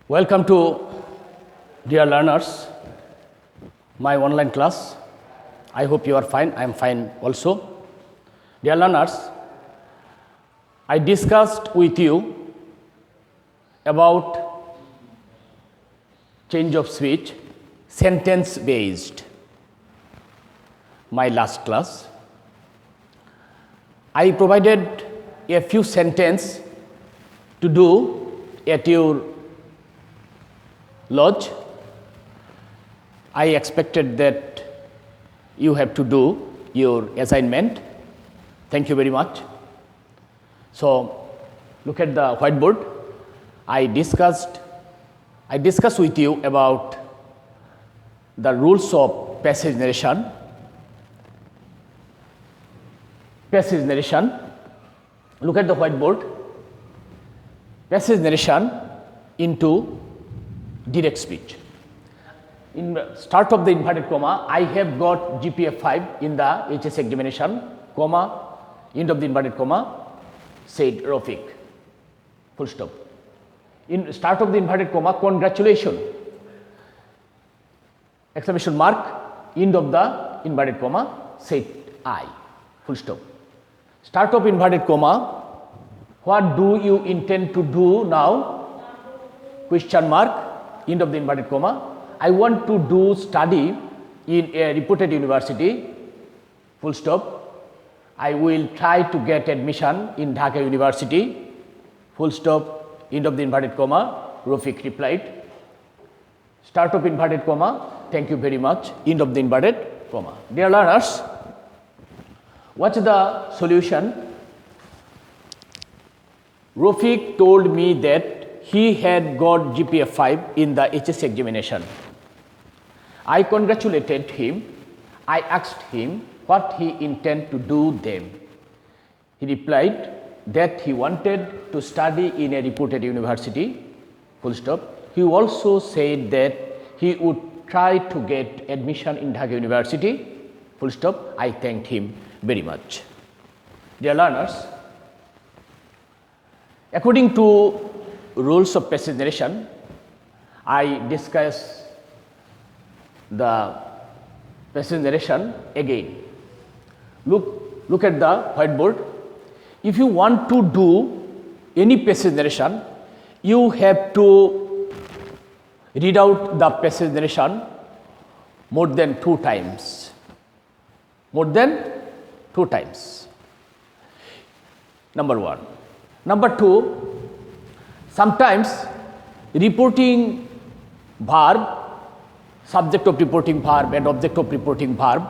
Welcome to dear learners, my online class. I hope you are fine. I am fine also. Dear learners, I discussed with you about change of speech, sentence based, my last class. I provided a few sentences to do at your lodge. I expected that you have to do your assignment. Thank you very much. So, look at the whiteboard. I discussed with you about the rules of passage narration. Passage narration. Look at the whiteboard. Passage narration into direct speech. In the start of the inverted comma, I have got GPA 5 in the HS examination, comma, end of the inverted comma, said Rafiq, full stop. In start of the inverted comma, congratulations, exclamation mark, end of the inverted comma, said I, full stop. Start of inverted comma, what do you intend to do now, question mark, end of the inverted comma. I want to do study in a reputed university, full stop. I will try to get admission in Dhaka University, full stop, end of the inverted comma. Rafiq replied. Start of inverted comma, thank you very much, end of the inverted comma. Dear learners, what's the solution? Rafiq told me that he had got GPA 5 in the HS examination. I congratulated him. I asked him what he intended to do then. He replied that he wanted to study in a reputed university, full stop. He also said that he would try to get admission in Dhaka University, full stop. I thanked him very much. Dear learners, according to rules of passage narration, I discuss the passage narration again. Look at the whiteboard. If you want to do any passage narration, you have to read out the passage narration more than 2 times. More than 2 times. Number 1. Number 2, sometimes reporting verb, subject of reporting verb and object of reporting verb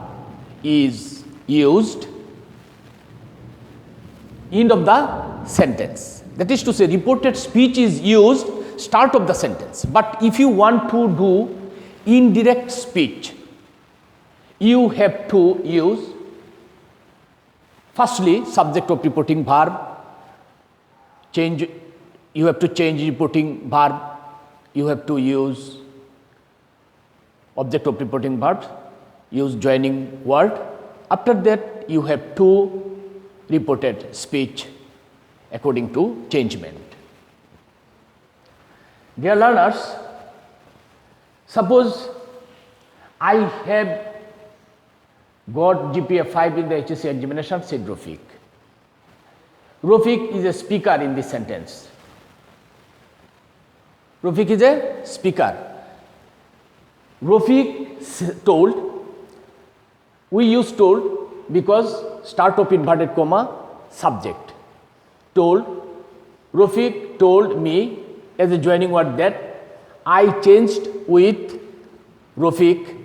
is used end of the sentence. That is to say, reported speech is used start of the sentence. But if you want to do indirect speech, you have to use firstly subject of reporting verb, you have to change reporting verb, you have to use object of reporting verbs, use joining word. After that, you have to reported speech according to changement. Dear learners, suppose I have got GPA 5 in the HSC examination, said Rafiq. Rafiq is a speaker in this sentence. Rafiq is a speaker. Rafiq told, we use told because start of inverted comma, subject. Told, Rafiq told me as a joining word that I changed with Rafiq.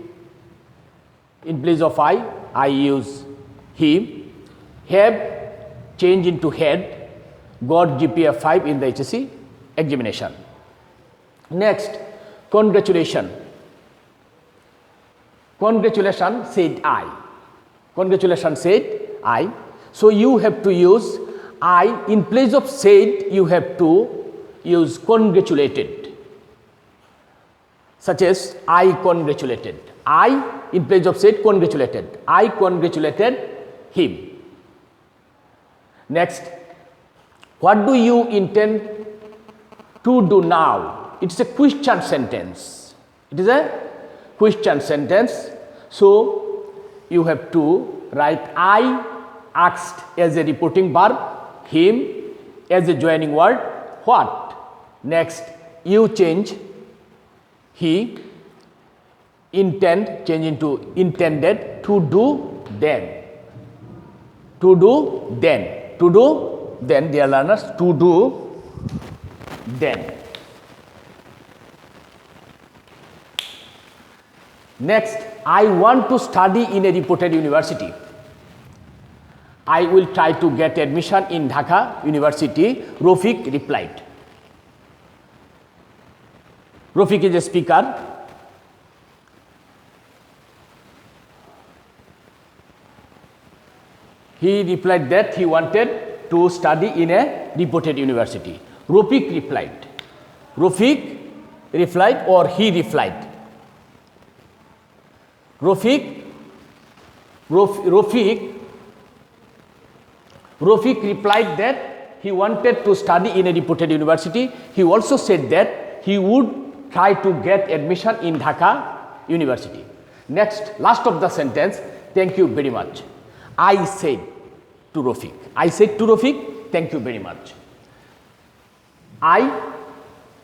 In place of I use he. Have changed into had, got GPA 5 in the HSC examination. Next, congratulations. Congratulations said I. Congratulations said I. So you have to use I. In place of said, you have to use congratulated. Such as I congratulated. I in place of said congratulated. I congratulated him. Next, what do you intend to do now? it's a question sentence. It is a question sentence. So you have to write I asked as a reporting verb, him as a joining word, what. Next you change he, intend change into intended, to do then. To do then. To do then, dear learners, to do then. Next, I want to study in a reputed university. I will try to get admission in Dhaka University, Rafiq replied. Rafiq is a speaker. He replied that he wanted to study in a reputed university. Rafiq replied. Rafiq replied or he replied. Rafiq replied that he wanted to study in a reputed university. He also said that he would try to get admission in Dhaka University. Next, last of the sentence, thank you very much. I said to Rafiq. I said to Rafiq, thank you very much. I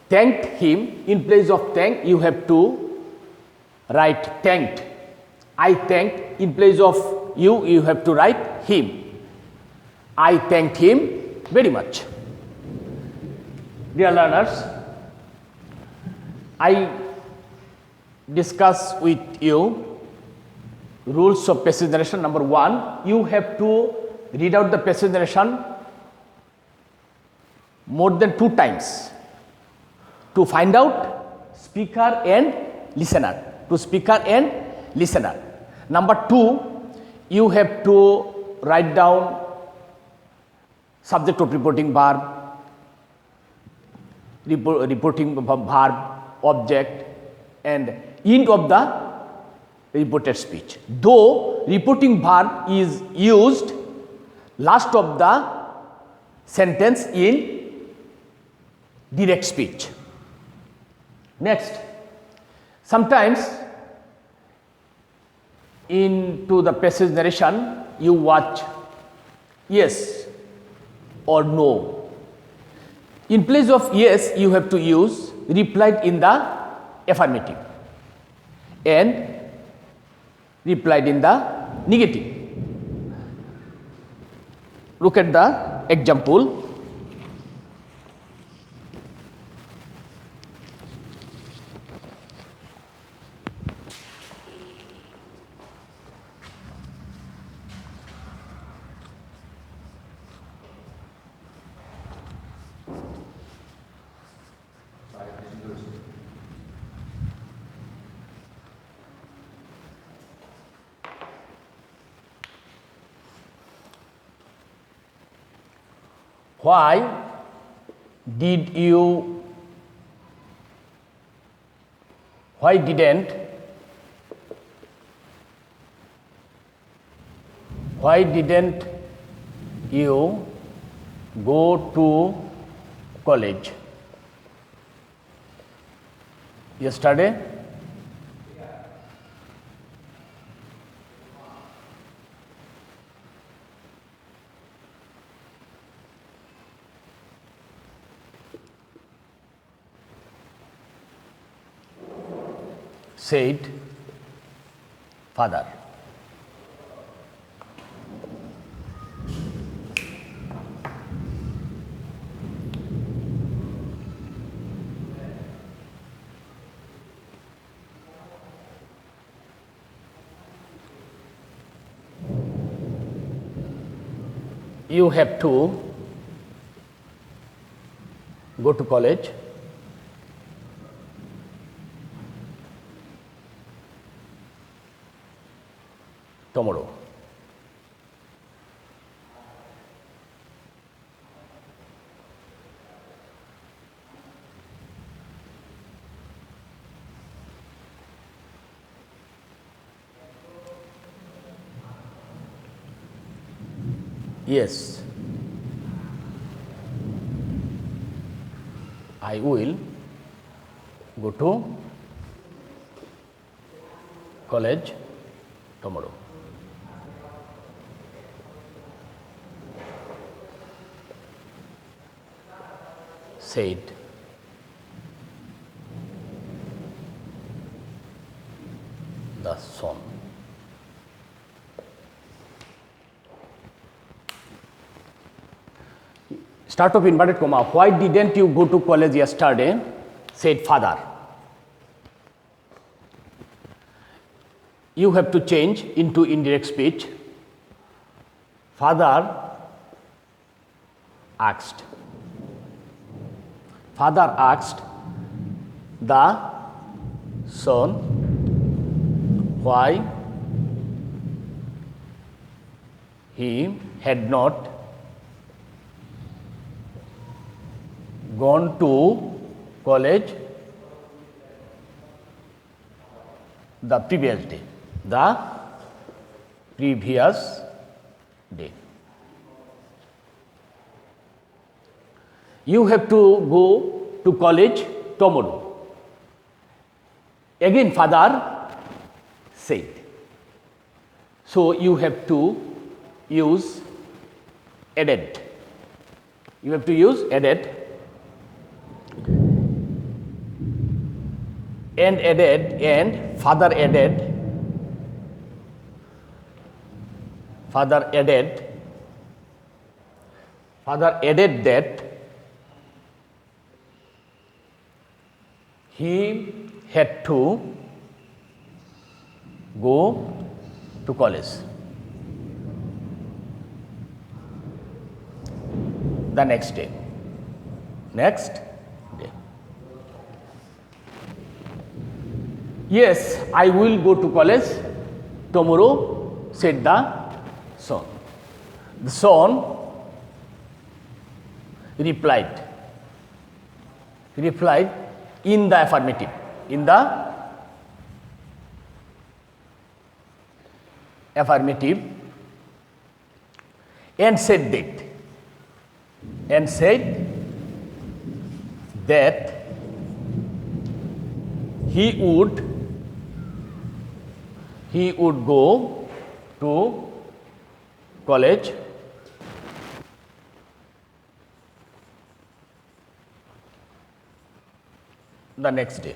thanked him. In place of thank, you have to write thanked. I thanked. In place of you have to write him. I thanked him very much. Dear learners, I discuss with you rules of passage narration. Number 1, you have to read out the passage narration more than 2 times to find out speaker and listener. To speaker and listener. Number 2, you have to write down subject of reporting verb, reporting verb, object, and end of the reported speech. Though reporting verb is used last of the sentence in direct speech. Next, sometimes into the passage narration you watch yes or no. In place of yes, you have to use replied in the affirmative and replied in the negative. Look at the example. Why didn't you go to college yesterday? Said father. You have to go to college tomorrow. Yes, I will go to college tomorrow. Said the son. Start of inverted comma. Why didn't you go to college yesterday? Said father. You have to change into indirect speech. Father asked. Father asked the son why he had not gone to college the previous day. The previous day. You have to go to college tomorrow. Again, father said. So you have to use added. You have to use added. And added and father added. Father added. Father added that he had to go to college the next day. Next day. Yes, I will go to college tomorrow, said the son. The son replied in the affirmative. In the affirmative and said that he would go to college the next day.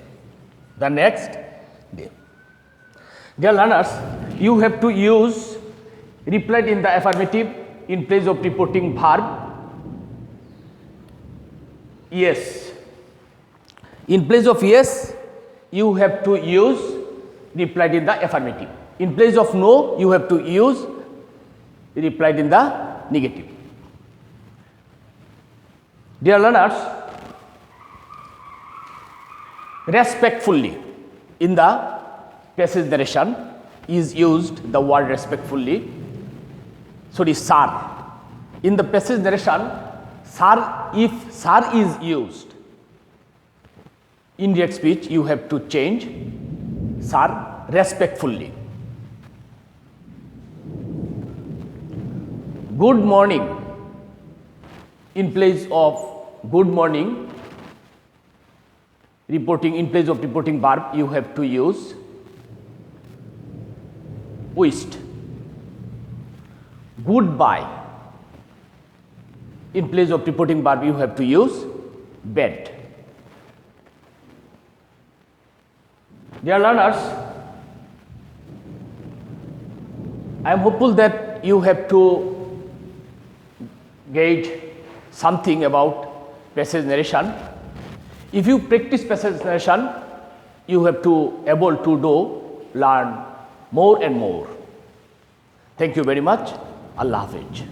Dear learners, you have to use replied in the affirmative in place of reporting verb yes. In place of yes, you have to use replied in the affirmative. In place of no, you have to use replied in the negative. Dear learners, respectfully in the passage narration is used the word respectfully. Sorry, sir. In the passage narration, sir, if sir is used in direct speech, you have to change sir respectfully. Good morning. In place of good morning, in place of reporting verb, you have to use wished. Goodbye. In place of reporting verb, you have to use bed. Dear learners, I am hopeful that you have to gauge something about passage narration. If you practice passage narration, you have to able to learn more and more. Thank you very much. Allah Hafiz.